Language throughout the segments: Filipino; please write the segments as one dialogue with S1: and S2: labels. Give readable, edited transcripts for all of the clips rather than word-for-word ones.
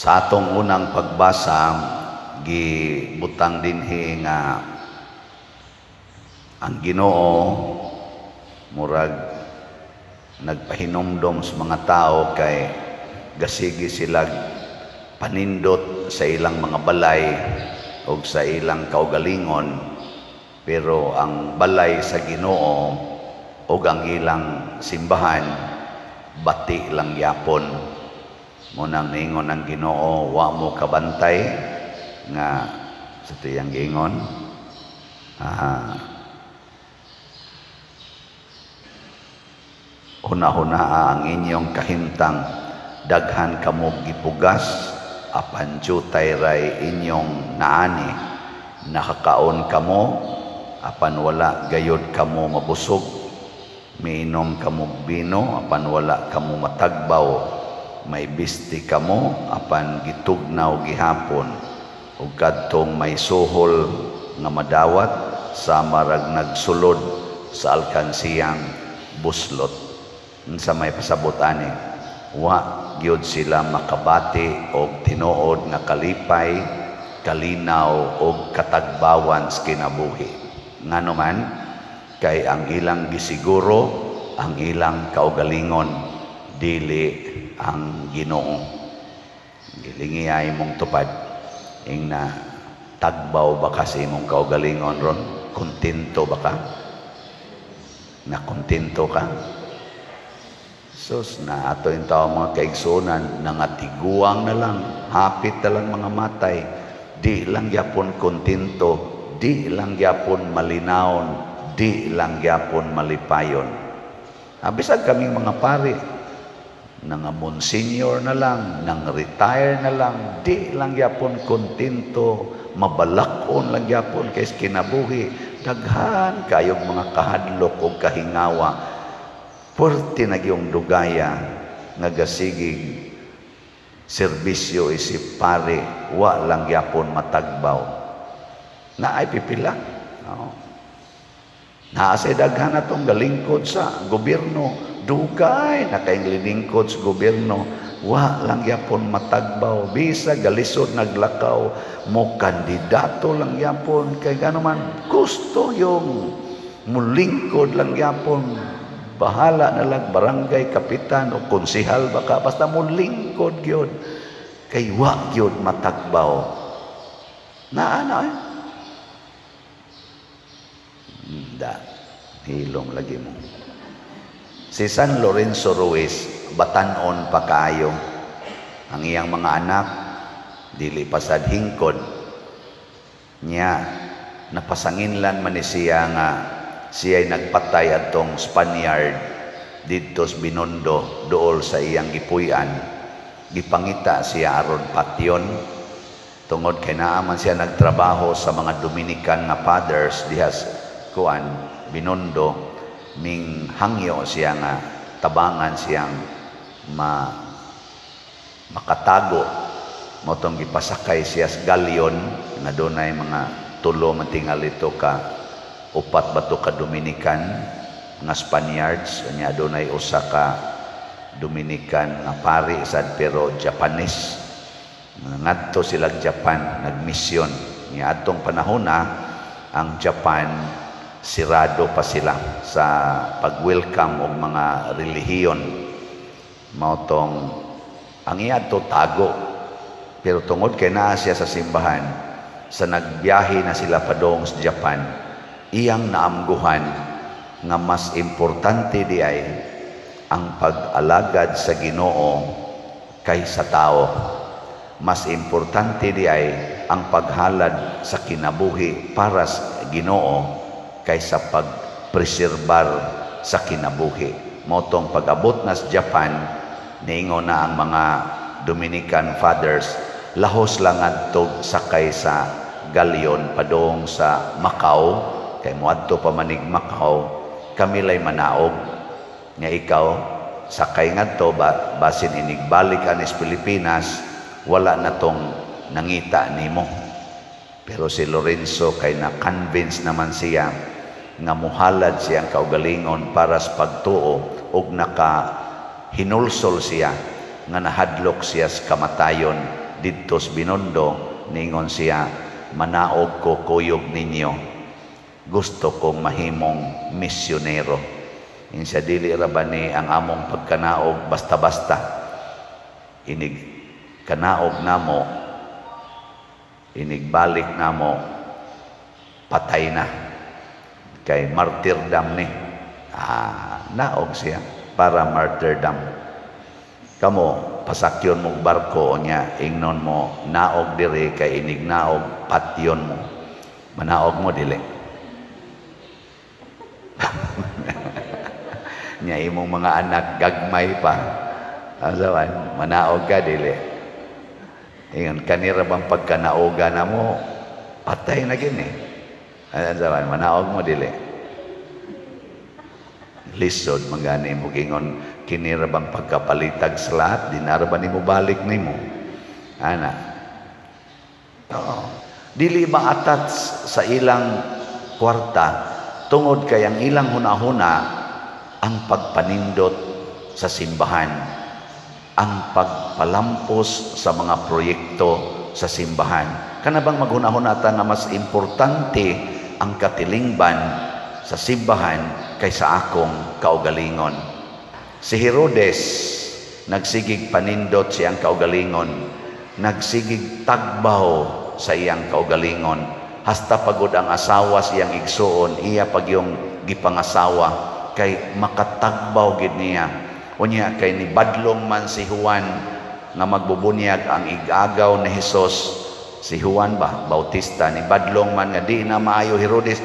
S1: Sa atong unang pagbasa, gibutang dinhi nga ang Ginoo murag nagpahinomdom sa mga tao kay gasigi sila panindot sa ilang mga balay o sa ilang kaugalingon, pero ang balay sa Ginoo o ang ilang simbahan bati lang yapon. Munang ningon ang Ginoo, wa mo kabantay nga sa tiyang gingon, huna-hunaa ang inyong kahimtang, daghan kamo gipugas, apan jutay ray inyong naani, nakakaon kamo, apan wala gayod kamo mabusog, miinom kamo bino, apan wala kamo matagbaw, may bisti kamo, apan gitugnaw gihapon, ug kadtong may suhol nga madawat, sa marag nagsulod sa alkansiyang buslot. Sa may pasabot ani, wa gyud sila makabati og tinuod nga kalipay, kalinaw og katagbawan sa kinabuhi. Ngano man kay ang ilang gisiguro, ang ilang kaugalingon dili ang Ginoo. Gilingi ay mong tupad ing na tagbaw ba kasi imong kaugalingon ron? Kontento ba ka? Na kontento ka? Sus, na ato yung tao mga kaigsunan, nangatiguang na lang, hapit na lang mga matay, di lang yapon kontento, di lang yapon malinawon, di lang yapon malipayon. Bisag kaming mga pari, nang monsignor na lang, nang retire na lang, di lang yapon kontento, mabalakon lang yapon kay kinabuhi, daghan kayong mga kahadlok o kahingawa, porti na yung dugaya, nagasigig, serbisyo isip pare, wa lang yapon matagbaw. Na ay pipila. No? Naasay daghan atong galingkod sa gobyerno, dugay na kayong liningkod sa gobyerno, wa lang yapon matagbaw, bisa galisod naglakaw mo, kandidato lang yapon, kay ganoman gusto yung mulingkod lang yapon, bahala na lang barangay kapitan o konsihal baka, basta mulingkod yun, kay wa yun matagbaw. Na hilom lagi mo. Si San Lorenzo Ruiz, batanon pa kaayo. Ang iyang mga anak, dili pasad hingkod. Niya, napasanginlan man ni siya nga siya'y nagpatay atong Spaniard dito sa Binondo, dool sa iyang gipuy-an. Gipangita siya aron patyon. Tungod kay naaman siya nagtrabaho sa mga Dominican nga fathers dihas kuan Binondo, ning hangyo siya nga tabangan siyang makatago, motong gipasakay siya sa galyon nga dunay mga tulo matingal ito ka upat bato ka Dominican nga Spaniards, kanya dunay usa ka Dominican nga pari sad pero Japanese. Ngadto sila Japan nagmisyon niya atong panahon na ang Japan sirado pa sila sa pag-welcome og mga relihiyon. Mautong ang iadto tago, pero tungod kay naa siya sa simbahan, sa nagbiyahe na sila padong sa Japan, iyang naamguhan nga mas importante di ay ang pag-alagad sa Ginoo kaysa tao. Mas importante di ay ang paghalad sa kinabuhi para sa Ginoo kaysa pagpreserbar sa kinabuhi. Motong pag-abot na sa Japan, niingon na ang mga Dominican fathers, lahos lang adtog sakay sa galyon padong sa Macau, kay moadto pa manig Macau, kami lay manaog nga ikaw sakay ngadto basin inigbalik anis Pilipinas, wala na tong nangita nimo. Pero si Lorenzo kay na-convince naman siya nga muhalad siyang kaugalingon para sa pagtuo ug naka hinulsol siya nga nahadlok siya sa kamatayon didto sa Binondo, ningon siya, manaog ko kuyog ninyo, gusto kong mahimong misyonero. Insa dili ra ba ni ang among pagkanaog basta-basta, inig kanaog namo, inigbalik namo, patay na, kay martyrdom ni. Naog siya para martyrdom. Kamo pasakyon mong barko niya, ingnon mo naog diri kay inig naog patyon mo, manaog mo dili. Nya imong mga anak gagmay pa, asawan manaog ka dili. Ingon kanira bang pagkanaoga na mo, patay na gini. Asawan manaog mo dili. Lisod mangani mo gingon kinira bang pagkapalitag sa lahat, dinara ba nimo balik nimo? Ana. Oo. Dili maatat sa ilang kwarta tungod kay ang ilang hunahuna ang pagpanindot sa simbahan, ang pagpalampos sa mga proyekto sa simbahan. Kana bang maghunahuna ta nga mas importante ang katilingban sa simbahan kaysa akong kaugalingon. Si Herodes nagsigig panindot siyang kaugalingon, nagsigig tagbaw sa iyang kaugalingon, hasta pagod ang asawa siyang igsuon, iya pag yung gipangasawa kay makatagbaw gid niya. Unya kay ni badlong man si Juan nga magbubunyag ang igagaw ni Hesus. Si Juan ba Bautista ni badlong man nga di na maayo Herodes,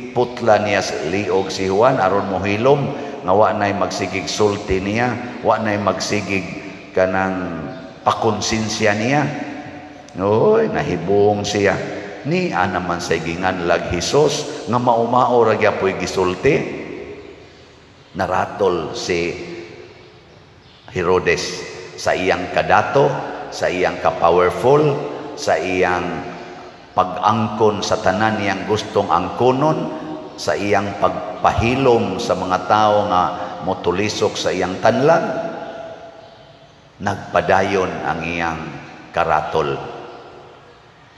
S1: putla niya sa liog si Juan aron mohilom nga wa nay magsigig sulti niya, wa nay magsigig kanang pakonsensya niya. Oy, nahibong siya. Ni naman sa ginganlag Hesus nga maumao ra gyapon gisulti. Naratol si Herodes sa iyang kadato, sa iyang ka-powerful, sa iyang pag-angkon sa tanan niyang gustong angkonon, sa iyang pagpahilom sa mga tao nga motulisok sa iyang tanlag, nagpadayon ang iyang karatol.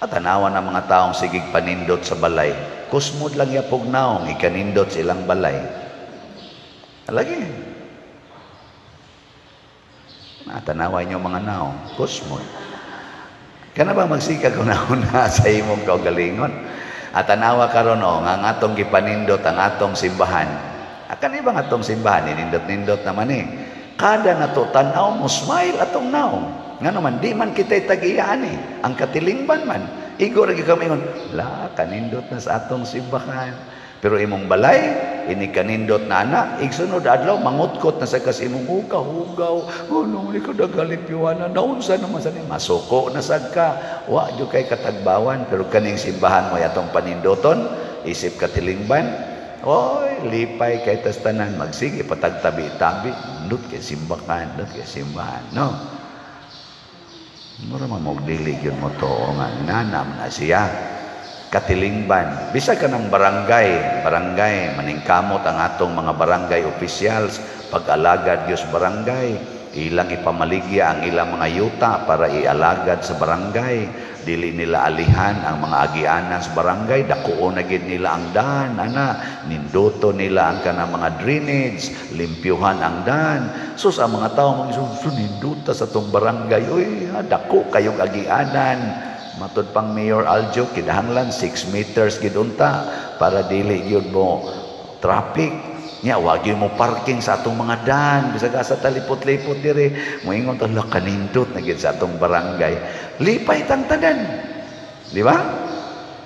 S1: At tanawan ang mga taong sigig panindot sa balay, kusmod lang yapog naong ikanindot sa ilang balay. Lagi. Natanawan niyo mga naong, kusmod. Kana ba magsikag una-una sa imong kaugalingon? At tanawa karon nga atong gipanindot ang atong simbahan. Akan ibang atong simbahan nindot-nindot naman Kada nato tanaw mo smile atong naong. Nga naman di man kita'y tagiyaan ang katilingban man. Igo ra gyud kami ingon, la kanindot na sa atong simbahan. Pero imong balay, ini kanindot na ana, igsunod adlaw mangutkot na sa kas imong hugaw. Oh no, ni ko dagalit piwana. Naunsa naman sa ni masuko na sad ka. Wa jud kay katagbawan, pero kaning simbahan mo atong panindoton, isip katilingban. Oy, lipay kay tas tanan magsige patagtabi-tabi, ndot kay simbahan, no. Mura man mogdili gyud mo to nga nanam na siya. Katilingban, bisa ka ng barangay maningkamot ang atong mga barangay officials, pag-alagad Diyos barangay, ilang ipamaligya ang ilang mga yuta para ialagad sa barangay, dili nila alihan ang mga agianan sa barangay, dakuo na gid nila ang daan, ninduto nila ang kanang mga drainage, limpyuhan ang daan. Sus ang mga tao ninduta sa tong barangay, uy, dako kayong agianan. Matod pang Mayor Aljo, kinahanglan 6 meters gidunta para dili gyud mo traffic. Nya wag gyud mo parking sa atong mga daan, bisag sa talipot-lipot dire. Moingon ta la kanindot na gyud sa atong barangay. Lipay tang tanan. Di ba?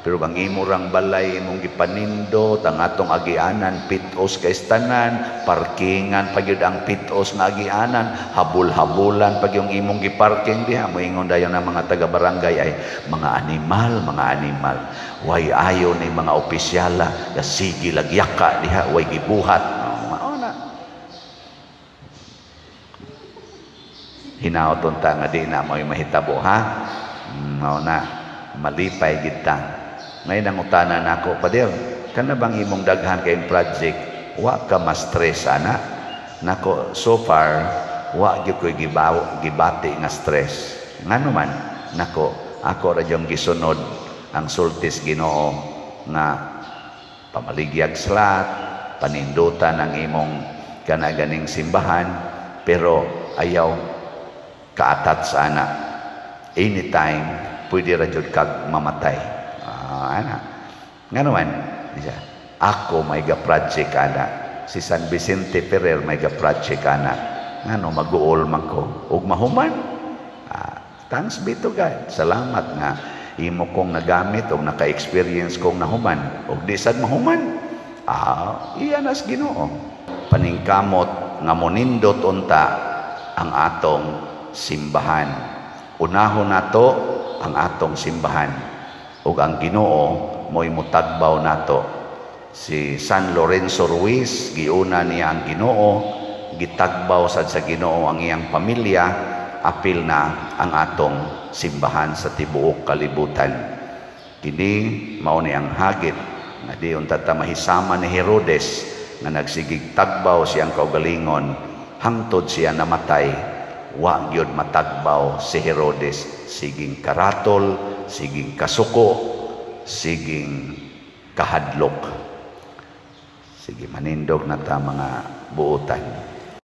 S1: Pero bang imurang balay imong gipanindot ang atong agianan, pitos kay tanan, parkingan pagyud ang pitos nga agianan, habul-habulan pag yung imong giparking diha. Moingon dayon ang mga taga-barangay ay mga animal. Way ayo ni mga opisyala, sige lagyaka diha, way gibuhat. Mao na. Hinaoton ta nga di na mo'y mahitabo ha. Mao na, malipay gid ta. Ngayon ang utanan nako, Pader, kana bang imong daghan kay project, wa ka ma-stress ana? Nako, so far, wa gyud ko'y gibati nga stress. Ngano man, nako, ako ra jong gisunod ang sultis Ginoo nga pamaligyag slat, panindutan ang imong kanaganing simbahan, pero ayaw kaatat sa ana. Anytime pwede ra jud kag mamatay. Ana. Nga naman, ako may ga-project ana. Si San Vicente Ferrer may ga-project ana. Ngano mag-uol man ko ug mahuman. Thanks be to God. Salamat nga imo kong nagamit o naka-experience kong nahuman o di sad mahuman. Iyanas Ginoo. Paningkamot nga monindot unta ang atong simbahan. Unahon nato ang atong simbahan ug ang Ginoo mo'y mutagbaw nato. Si San Lorenzo Ruiz, giuna niya ang Ginoo, gitagbaw sad sa Ginoo ang iyang pamilya, apil na ang atong simbahan sa tibuok kalibutan. Kini mao ni ang hagit nga di unta ta mahisama ni Herodes nga nagsigig tagbaw siyang kaugalingon hangtod siya namatay. Wa gyud matagbaw si Herodes, siging karatol, siging kasuko, siging kahadlok. Sige, manindog na ta mga buutan.